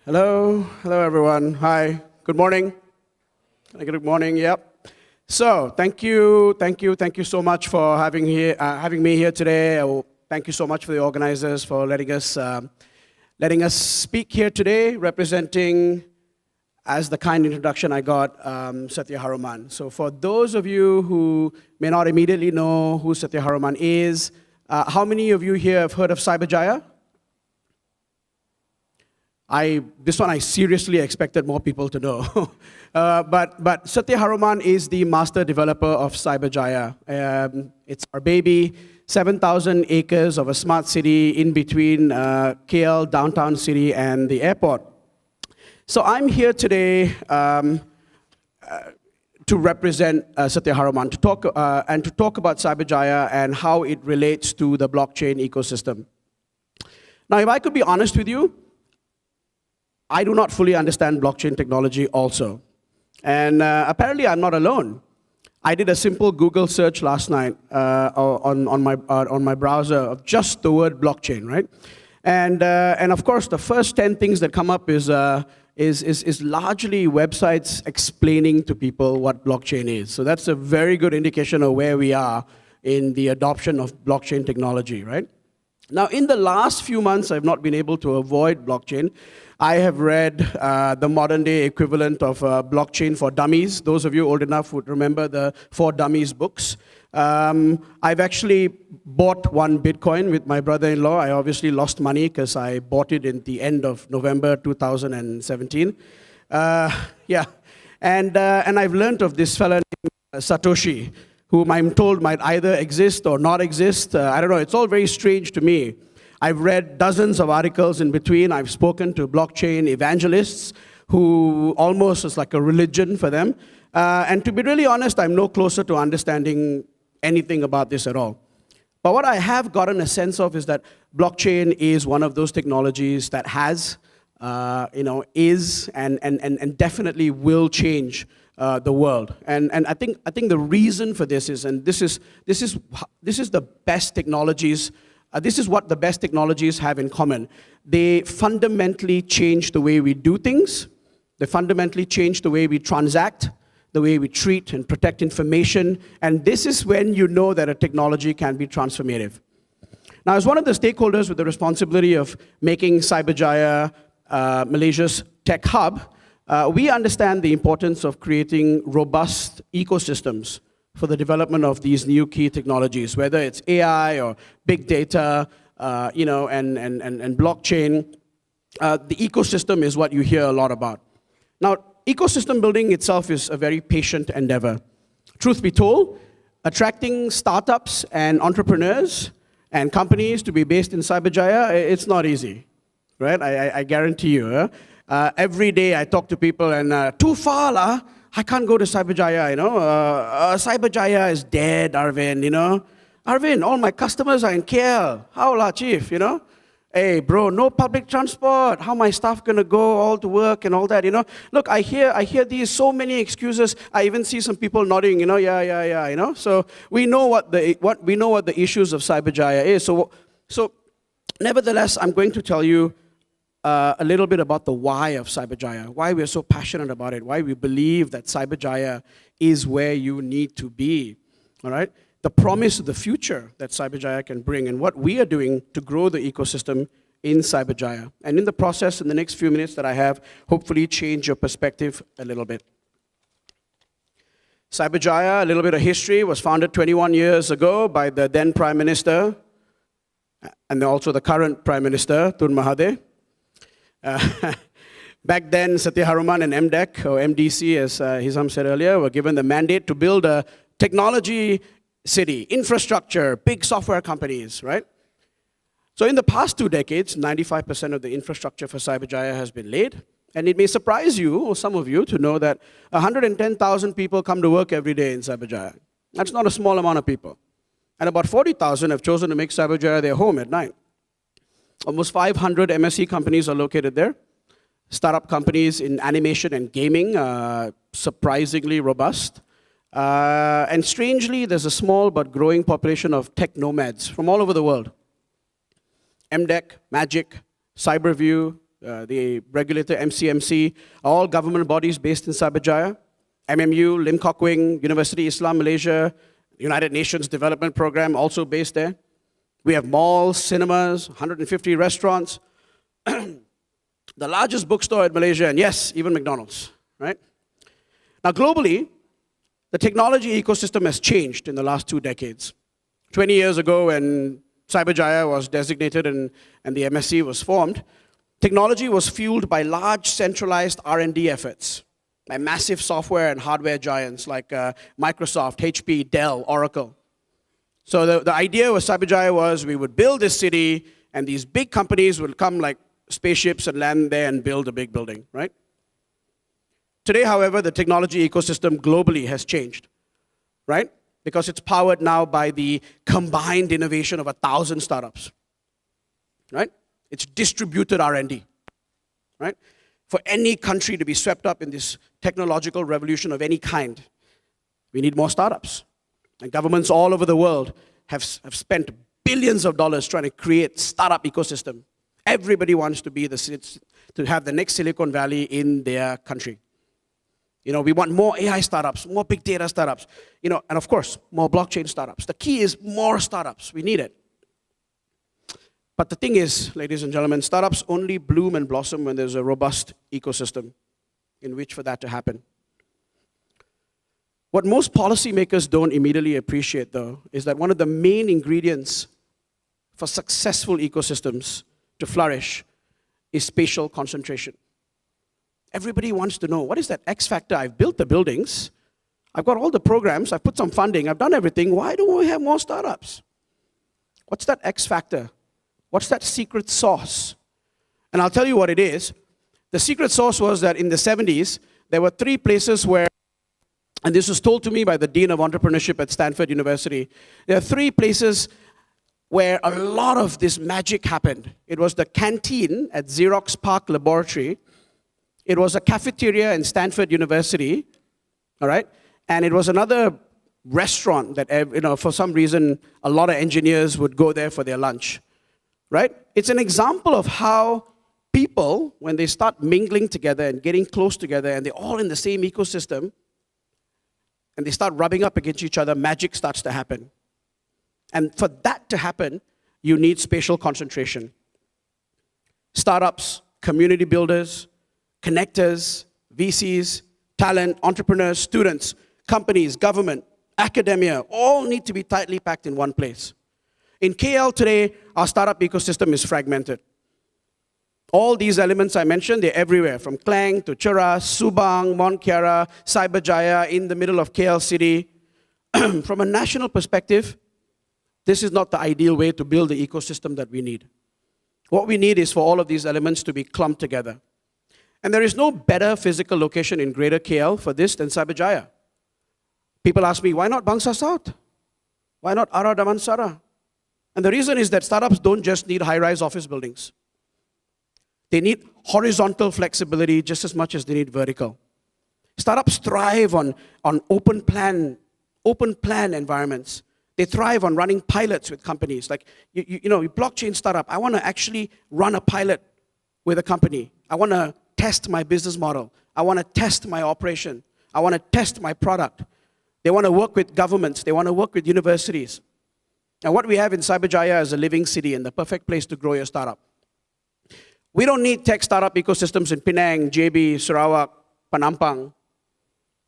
Hello everyone. Hi, good morning. Good morning, yep. So, thank you so much for having me here today. Thank you so much for the organizers for letting us speak here today, representing, as the kind introduction I got, Satya Haruman. So for those of you who may not immediately know who Satya Haruman is, how many of you here have heard of Cyberjaya? This one I seriously expected more people to know. but Satya Haruman is the master developer of Cyberjaya. It's our baby, 7,000 acres of a smart city in between KL, downtown city, and the airport. So I'm here today to represent Satya Haruman, to talk about Cyberjaya and how it relates to the blockchain ecosystem. Now, if I could be honest with you, I do not fully understand blockchain technology also. And apparently I'm not alone. I did a simple Google search last night on my browser of just the word blockchain, right? And of course, the first 10 things that come up is largely websites explaining to people what blockchain is. So that's a very good indication of where we are in the adoption of blockchain technology, right? Now, in the last few months, I've not been able to avoid blockchain. I have read the modern-day equivalent of Blockchain for Dummies. Those of you old enough would remember the For Dummies books. I've actually bought one Bitcoin with my brother-in-law. I obviously lost money because I bought it in the end of November 2017. Yeah, and I've learned of this fellow named Satoshi, whom I'm told might either exist or not exist. I don't know, it's all very strange to me. I've read dozens of articles in between. I've spoken to blockchain evangelists who almost is like a religion for them. And to be really honest, I'm no closer to understanding anything about this at all. But what I have gotten a sense of is that blockchain is one of those technologies that has, is and definitely will change the world. And I think the reason for this is, and this is the best technologies. This is what the best technologies have in common. They fundamentally change the way we do things. They fundamentally change the way we transact, the way we treat and protect information. And this is when you know that a technology can be transformative. Now, as one of the stakeholders with the responsibility of making Cyberjaya Malaysia's tech hub, we understand the importance of creating robust ecosystems for the development of these new key technologies, whether it's AI or big data, and blockchain. The ecosystem is what you hear a lot about. Now, ecosystem building itself is a very patient endeavor. Truth be told, attracting startups and entrepreneurs and companies to be based in Cyberjaya, it's not easy, right? I guarantee you. Every day I talk to people and too far lah. I can't go to Cyberjaya, Cyberjaya is dead, Arvind, Arvind, all my customers are in KL. How lah, chief, Hey, bro, no public transport. How my staff gonna go all to work and all that, Look, I hear these so many excuses. I even see some people nodding, yeah. So we know what the issues of Cyberjaya is. So nevertheless, I'm going to tell you a little bit about the why of Cyberjaya, why we're so passionate about it, why we believe that Cyberjaya is where you need to be, all right? The promise of the future that Cyberjaya can bring and what we are doing to grow the ecosystem in Cyberjaya. And in the process, in the next few minutes that I have, hopefully change your perspective a little bit. Cyberjaya, a little bit of history, was founded 21 years ago by the then Prime Minister and also the current Prime Minister, Tun Mahathir. Back then, Satya Haruman and MDEC, or MDC, as Hizam said earlier, were given the mandate to build a technology city, infrastructure, big software companies, right? So in the past 2 decades, 95% of the infrastructure for Cyberjaya has been laid. And it may surprise you, or some of you, to know that 110,000 people come to work every day in Cyberjaya. That's not a small amount of people. And about 40,000 have chosen to make Cyberjaya their home at night. Almost 500 MSC companies are located there. Startup companies in animation and gaming, surprisingly robust. And strangely, there's a small but growing population of tech nomads from all over the world. MDEC, Magic, Cyberview, the regulator MCMC, are all government bodies based in Cyberjaya. MMU, Lim Kok Wing, University Islam Malaysia, United Nations Development Program, also based there. We have malls, cinemas, 150 restaurants, the largest bookstore in Malaysia, and yes, even McDonald's, right? Now, globally, the technology ecosystem has changed in the last 2 decades. 20 years ago, when Cyberjaya was designated and the MSc was formed, technology was fueled by large centralized R&D efforts by massive software and hardware giants like Microsoft, HP, Dell, Oracle. So the idea with Cyberjaya was we would build this city, and these big companies would come like spaceships and land there and build a big building, right? Today, however, the technology ecosystem globally has changed, right? Because it's powered now by the combined innovation of 1,000 startups, right? It's distributed R&D, right? For any country to be swept up in this technological revolution of any kind, we need more startups. And governments all over the world have spent billions of dollars trying to create startup ecosystem. Everybody wants to be to have the next Silicon Valley in their country. You know, we want more AI startups, more big data startups, you know, and of course, more blockchain startups. The key is more startups. We need it. But the thing is, ladies and gentlemen, startups only bloom and blossom when there's a robust ecosystem in which for that to happen. What most policymakers don't immediately appreciate, though, is that one of the main ingredients for successful ecosystems to flourish is spatial concentration. Everybody wants to know, what is that X factor? I've built the buildings, I've got all the programs, I've put some funding, I've done everything. Why don't we have more startups? What's that X factor? What's that secret sauce? And I'll tell you what it is. The secret sauce was that in the 70s, there were 3 places where, and this was told to me by the Dean of Entrepreneurship at Stanford University, there are 3 places where a lot of this magic happened. It was the canteen at Xerox PARC Laboratory. It was a cafeteria in Stanford University, all right? And it was another restaurant that, you know, for some reason, a lot of engineers would go there for their lunch, right? It's an example of how people, when they start mingling together and getting close together, and they're all in the same ecosystem, and they start rubbing up against each other, magic starts to happen. And for that to happen, you need spatial concentration. Startups, community builders, connectors, VCs, talent, entrepreneurs, students, companies, government, academia, all need to be tightly packed in one place. In KL today, our startup ecosystem is fragmented. All these elements I mentioned, they're everywhere, from Klang to Cheras, Subang, Mont Kiara, Cyberjaya, in the middle of KL City. From a national perspective, this is not the ideal way to build the ecosystem that we need. What we need is for all of these elements to be clumped together. And there is no better physical location in Greater KL for this than Cyberjaya. People ask me, why not Bangsa South? Why not Ara Damansara? And the reason is that startups don't just need high-rise office buildings. They need horizontal flexibility just as much as they need vertical. Startups thrive on open plan environments. They thrive on running pilots with companies. Like, you know, blockchain startup, I want to actually run a pilot with a company. I want to test my business model. I want to test my operation. I want to test my product. They want to work with governments. They want to work with universities. And what we have in Cyberjaya is a living city and the perfect place to grow your startup. We don't need tech startup ecosystems in Penang, JB, Sarawak, Penampang.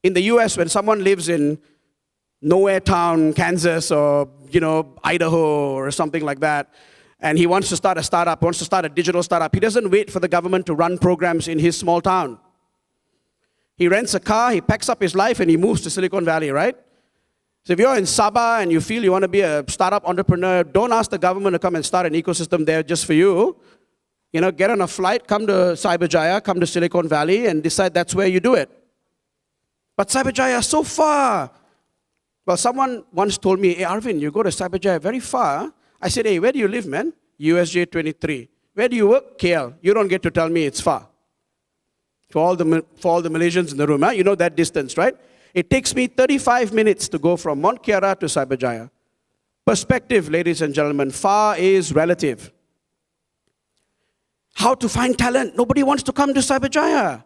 In the US, when someone lives in Nowhere Town, Kansas, or Idaho, or something like that, and he wants to start a startup, wants to start a digital startup, he doesn't wait for the government to run programs in his small town. He rents a car, he packs up his life, and he moves to Silicon Valley, right? So if you're in Sabah and you feel you want to be a startup entrepreneur, don't ask the government to come and start an ecosystem there just for you. Get on a flight, come to Cyberjaya, come to Silicon Valley, and decide that's where you do it. But Cyberjaya is so far. Well, someone once told me, hey, Arvind, you go to Cyberjaya very far. I said, hey, where do you live, man? USJ 23. Where do you work? KL. You don't get to tell me it's far. For all the Malaysians in the room, you know that distance, right? It takes me 35 minutes to go from Mont Kiara to Cyberjaya. Perspective, ladies and gentlemen, far is relative. How to find talent. Nobody wants to come to Cyberjaya.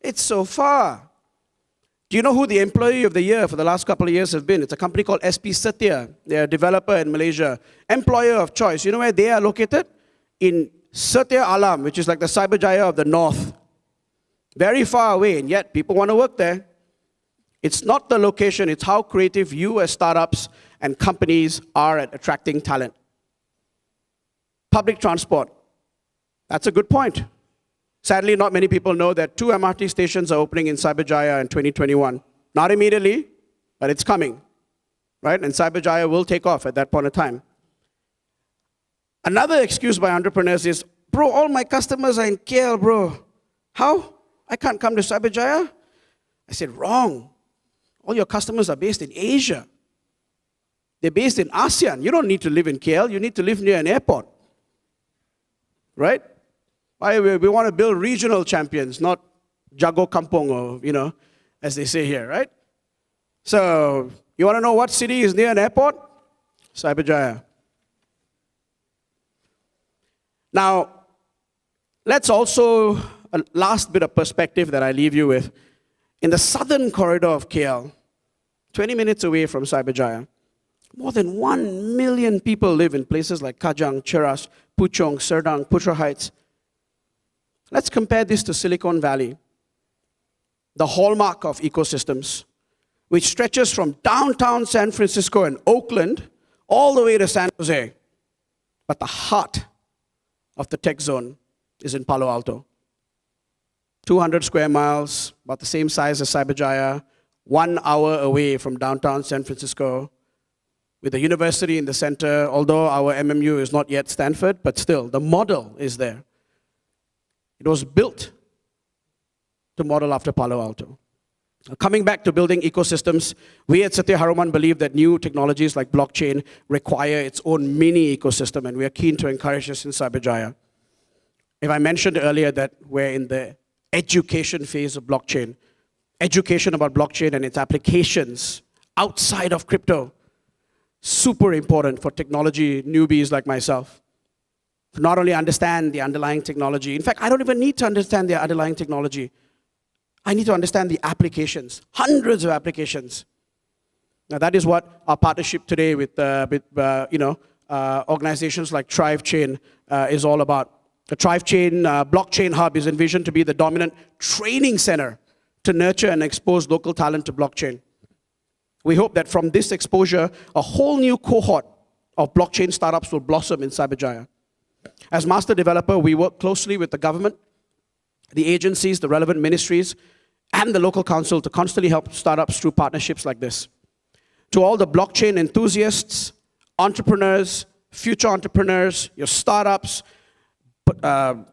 It's so far. Do you know who the Employee of the Year for the last couple of years have been? It's a company called SP Setia. They're a developer in Malaysia. Employer of choice. You know where they are located? In Setia Alam, which is like the Cyberjaya of the north. Very far away, and yet people want to work there. It's not the location, it's how creative you as startups and companies are at attracting talent. Public transport. That's a good point. Sadly, not many people know that 2 MRT stations are opening in Cyberjaya in 2021. Not immediately, but it's coming, right? And Cyberjaya will take off at that point of time. Another excuse by entrepreneurs is, bro, all my customers are in KL, bro. How? I can't come to Cyberjaya? I said, wrong. All your customers are based in Asia. They're based in ASEAN. You don't need to live in KL. You need to live near an airport, right? We want to build regional champions, not jago kampung, or, as they say here, right? So, you want to know what city is near an airport? Cyberjaya. Now, let's also, a last bit of perspective that I leave you with. In the southern corridor of KL, 20 minutes away from Cyberjaya, more than 1 million people live in places like Kajang, Cheras, Puchong, Serdang, Putra Heights. Let's compare this to Silicon Valley, the hallmark of ecosystems, which stretches from downtown San Francisco and Oakland all the way to San Jose. But the heart of the tech zone is in Palo Alto. 200 square miles, about the same size as Cyberjaya, 1 hour away from downtown San Francisco, with a university in the center, although our MMU is not yet Stanford, but still, the model is there. It was built to model after Palo Alto. Coming back to building ecosystems, we at Satya Haruman believe that new technologies like blockchain require its own mini ecosystem, and we are keen to encourage this in Cyberjaya. If I mentioned earlier that we're in the education phase of blockchain, education about blockchain and its applications outside of crypto, super important for technology newbies like myself. To not only understand the underlying technology, in fact, I don't even need to understand the underlying technology. I need to understand the applications, hundreds of applications. Now that is what our partnership today with organizations like ThriveChain is all about. The ThriveChain blockchain hub is envisioned to be the dominant training center to nurture and expose local talent to blockchain. We hope that from this exposure, a whole new cohort of blockchain startups will blossom in Cyberjaya. As master developer, we work closely with the government, the agencies, the relevant ministries, and the local council to constantly help startups through partnerships like this. To all the blockchain enthusiasts, entrepreneurs, future entrepreneurs, your startups,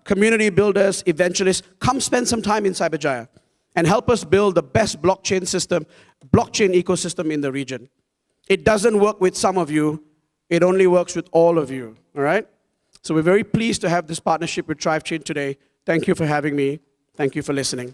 community builders, evangelists, come spend some time in Cyberjaya and help us build the best blockchain ecosystem in the region. It doesn't work with some of you, it only works with all of you, all right? So we're very pleased to have this partnership with ThriveChain today. Thank you for having me. Thank you for listening.